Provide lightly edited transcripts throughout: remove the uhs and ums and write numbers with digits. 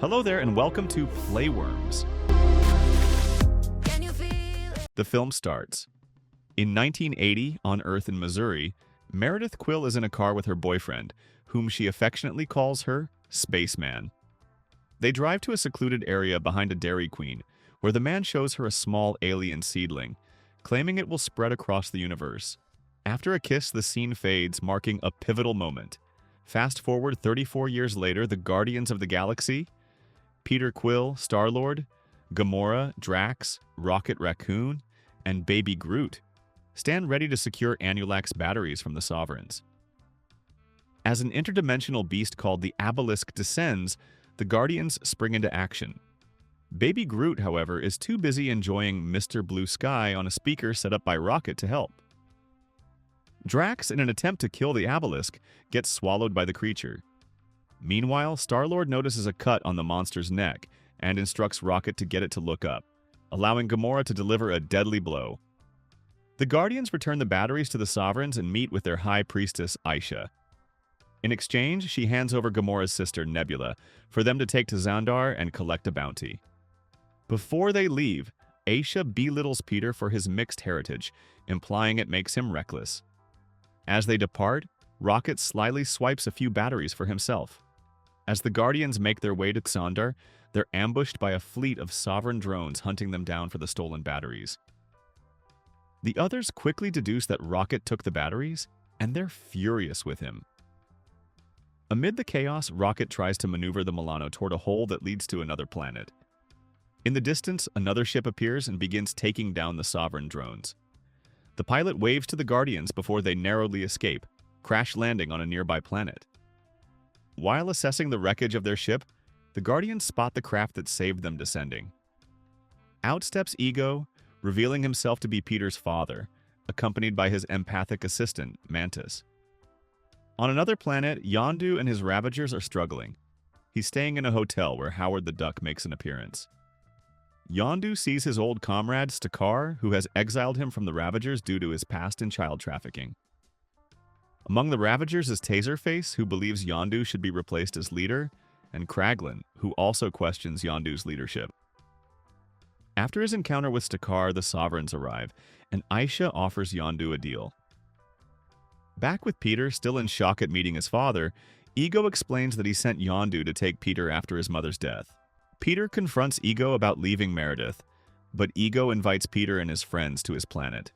Hello there and welcome to Playworms. The film starts. In 1980, on Earth in Missouri, Meredith Quill is in a car with her boyfriend, whom she affectionately calls her Spaceman. They drive to a secluded area behind a Dairy Queen, where the man shows her a small alien seedling, claiming it will spread across the universe. After a kiss, the scene fades, marking a pivotal moment. Fast forward 34 years later, the Guardians of the Galaxy, Peter Quill, Star-Lord, Gamora, Drax, Rocket Raccoon, and Baby Groot stand ready to secure Annulax batteries from the Sovereigns. As an interdimensional beast called the Obelisk descends, the Guardians spring into action. Baby Groot, however, is too busy enjoying Mr. Blue Sky on a speaker set up by Rocket to help. Drax, in an attempt to kill the Obelisk, gets swallowed by the creature. Meanwhile, Star-Lord notices a cut on the monster's neck and instructs Rocket to get it to look up, allowing Gamora to deliver a deadly blow. The Guardians return the batteries to the Sovereigns and meet with their High Priestess, Aisha. In exchange, she hands over Gamora's sister, Nebula, for them to take to Xandar and collect a bounty. Before they leave, Aisha belittles Peter for his mixed heritage, implying it makes him reckless. As they depart, Rocket slyly swipes a few batteries for himself. As the Guardians make their way to Xandar, they're ambushed by a fleet of Sovereign drones hunting them down for the stolen batteries. The others quickly deduce that Rocket took the batteries, and they're furious with him. Amid the chaos, Rocket tries to maneuver the Milano toward a hole that leads to another planet. In the distance, another ship appears and begins taking down the Sovereign drones. The pilot waves to the Guardians before they narrowly escape, crash landing on a nearby planet. While assessing the wreckage of their ship, the Guardians spot the craft that saved them descending. Out steps Ego, revealing himself to be Peter's father, accompanied by his empathic assistant, Mantis. On another planet, Yondu and his Ravagers are struggling. He's staying in a hotel where Howard the Duck makes an appearance. Yondu sees his old comrade, Stakar, who has exiled him from the Ravagers due to his past in child trafficking. Among the Ravagers is Taserface, who believes Yondu should be replaced as leader, and Kraglin, who also questions Yondu's leadership. After his encounter with Stakar, the Sovereigns arrive, and Aisha offers Yondu a deal. Back with Peter, still in shock at meeting his father, Ego explains that he sent Yondu to take Peter after his mother's death. Peter confronts Ego about leaving Meredith, but Ego invites Peter and his friends to his planet.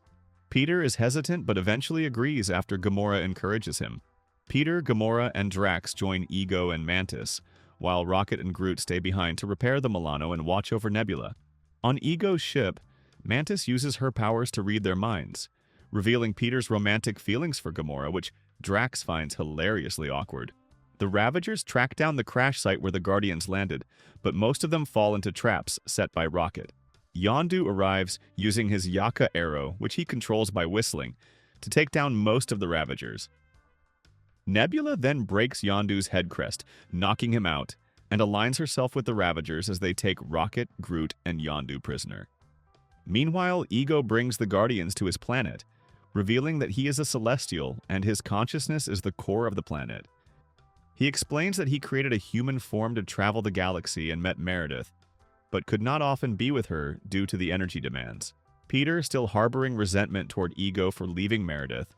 Peter is hesitant but eventually agrees after Gamora encourages him. Peter, Gamora, and Drax join Ego and Mantis, while Rocket and Groot stay behind to repair the Milano and watch over Nebula. On Ego's ship, Mantis uses her powers to read their minds, revealing Peter's romantic feelings for Gamora, which Drax finds hilariously awkward. The Ravagers track down the crash site where the Guardians landed, but most of them fall into traps set by Rocket. Yondu arrives using his Yaka arrow, which he controls by whistling, to take down most of the Ravagers. Nebula then breaks Yondu's head crest, knocking him out, and aligns herself with the Ravagers as they take Rocket, Groot, and Yondu prisoner. Meanwhile, Ego brings the Guardians to his planet, revealing that he is a Celestial and his consciousness is the core of the planet. He explains that he created a human form to travel the galaxy and met Meredith, but could not often be with her due to the energy demands. Peter, still harboring resentment toward Ego for leaving Meredith,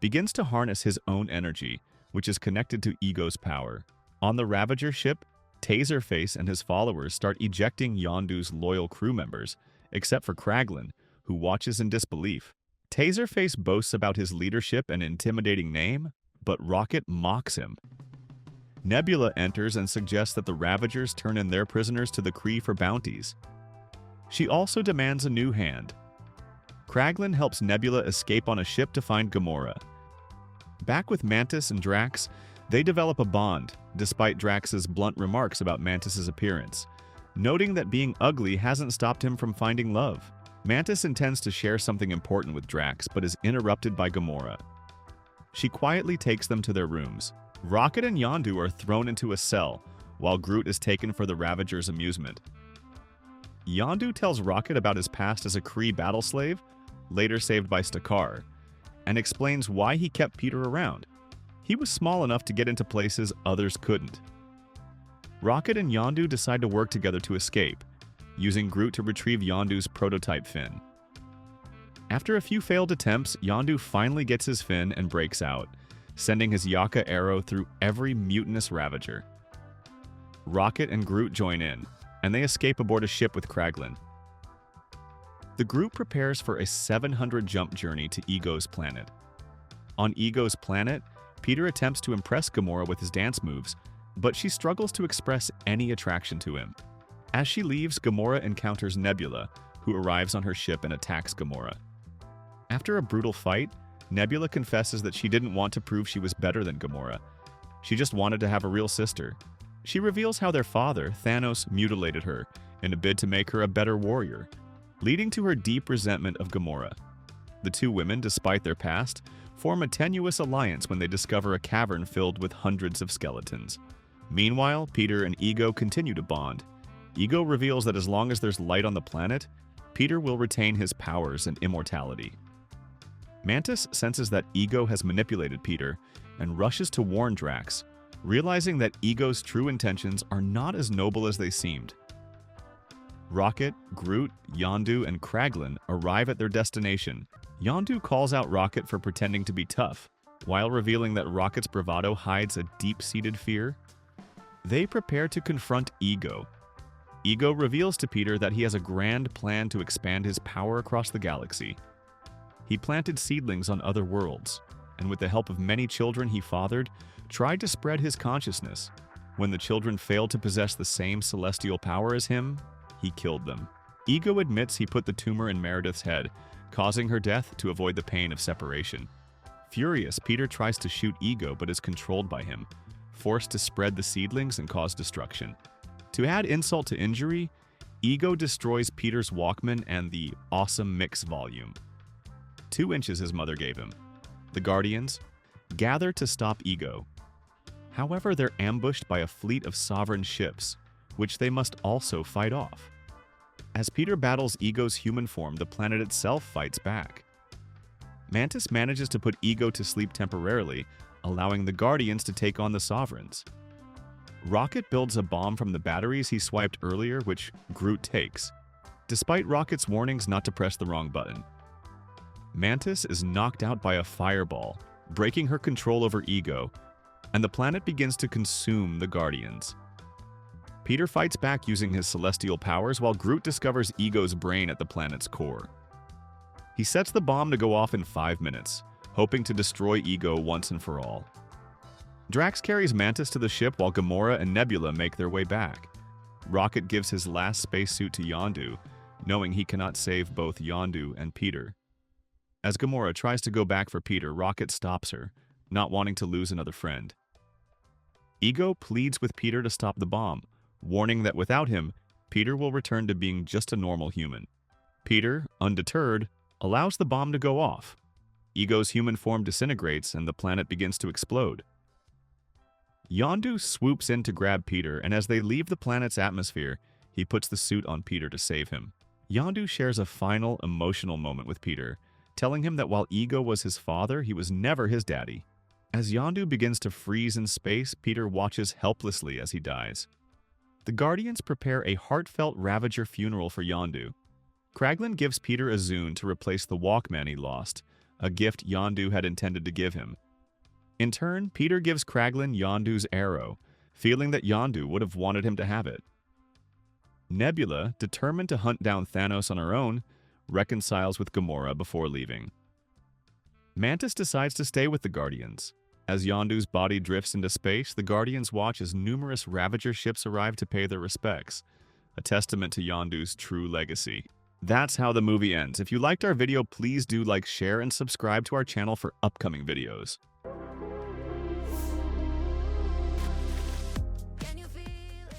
begins to harness his own energy, which is connected to Ego's power. On the Ravager ship, Taserface and his followers start ejecting Yondu's loyal crew members, except for Kraglin, who watches in disbelief. Taserface boasts about his leadership and intimidating name, but Rocket mocks him. Nebula enters and suggests that the Ravagers turn in their prisoners to the Kree for bounties. She also demands a new hand. Kraglin helps Nebula escape on a ship to find Gamora. Back with Mantis and Drax, they develop a bond, despite Drax's blunt remarks about Mantis's appearance, noting that being ugly hasn't stopped him from finding love. Mantis intends to share something important with Drax, but is interrupted by Gamora. She quietly takes them to their rooms. Rocket and Yondu are thrown into a cell, while Groot is taken for the Ravagers' amusement. Yondu tells Rocket about his past as a Kree battle slave, later saved by Stakar, and explains why he kept Peter around. He was small enough to get into places others couldn't. Rocket and Yondu decide to work together to escape, using Groot to retrieve Yondu's prototype fin. After a few failed attempts, Yondu finally gets his fin and breaks out, sending his Yaka arrow through every mutinous Ravager. Rocket and Groot join in, and they escape aboard a ship with Kraglin. The group prepares for a 700-jump journey to Ego's planet. On Ego's planet, Peter attempts to impress Gamora with his dance moves, but she struggles to express any attraction to him. As she leaves, Gamora encounters Nebula, who arrives on her ship and attacks Gamora. After a brutal fight, Nebula confesses that she didn't want to prove she was better than Gamora. She just wanted to have a real sister. She reveals how their father, Thanos, mutilated her in a bid to make her a better warrior, leading to her deep resentment of Gamora. The two women, despite their past, form a tenuous alliance when they discover a cavern filled with hundreds of skeletons. Meanwhile, Peter and Ego continue to bond. Ego reveals that as long as there's light on the planet, Peter will retain his powers and immortality. Mantis senses that Ego has manipulated Peter and rushes to warn Drax, realizing that Ego's true intentions are not as noble as they seemed. Rocket, Groot, Yondu, and Kraglin arrive at their destination. Yondu calls out Rocket for pretending to be tough, while revealing that Rocket's bravado hides a deep-seated fear. They prepare to confront Ego. Ego reveals to Peter that he has a grand plan to expand his power across the galaxy. He planted seedlings on other worlds, and with the help of many children he fathered, tried to spread his consciousness. When the children failed to possess the same celestial power as him, he killed them. Ego admits he put the tumor in Meredith's head, causing her death to avoid the pain of separation. Furious, Peter tries to shoot Ego but is controlled by him, forced to spread the seedlings and cause destruction. To add insult to injury, Ego destroys Peter's Walkman and the Awesome Mix volume. 2 inches his mother gave him. The Guardians gather to stop Ego. However, they're ambushed by a fleet of sovereign ships, which they must also fight off. As Peter battles Ego's human form, the planet itself fights back. Mantis manages to put Ego to sleep temporarily, allowing the Guardians to take on the Sovereigns. Rocket builds a bomb from the batteries he swiped earlier, which Groot takes, despite Rocket's warnings not to press the wrong button. Mantis is knocked out by a fireball, breaking her control over Ego, and the planet begins to consume the Guardians. Peter fights back using his celestial powers while Groot discovers Ego's brain at the planet's core. He sets the bomb to go off in 5 minutes, hoping to destroy Ego once and for all. Drax carries Mantis to the ship while Gamora and Nebula make their way back. Rocket gives his last spacesuit to Yondu, knowing he cannot save both Yondu and Peter. As Gamora tries to go back for Peter, Rocket stops her, not wanting to lose another friend. Ego pleads with Peter to stop the bomb, warning that without him, Peter will return to being just a normal human. Peter, undeterred, allows the bomb to go off. Ego's human form disintegrates and the planet begins to explode. Yondu swoops in to grab Peter, and as they leave the planet's atmosphere, he puts the suit on Peter to save him. Yondu shares a final emotional moment with Peter, telling him that while Ego was his father, he was never his daddy. As Yondu begins to freeze in space, Peter watches helplessly as he dies. The Guardians prepare a heartfelt Ravager funeral for Yondu. Kraglin gives Peter a Zune to replace the Walkman he lost, a gift Yondu had intended to give him. In turn, Peter gives Kraglin Yondu's arrow, feeling that Yondu would have wanted him to have it. Nebula, determined to hunt down Thanos on her own, reconciles with Gamora before leaving. Mantis decides to stay with the Guardians. As Yondu's body drifts into space, the Guardians watch as numerous Ravager ships arrive to pay their respects, a testament to Yondu's true legacy. That's how the movie ends. If you liked our video, please do like, share, and subscribe to our channel for upcoming videos.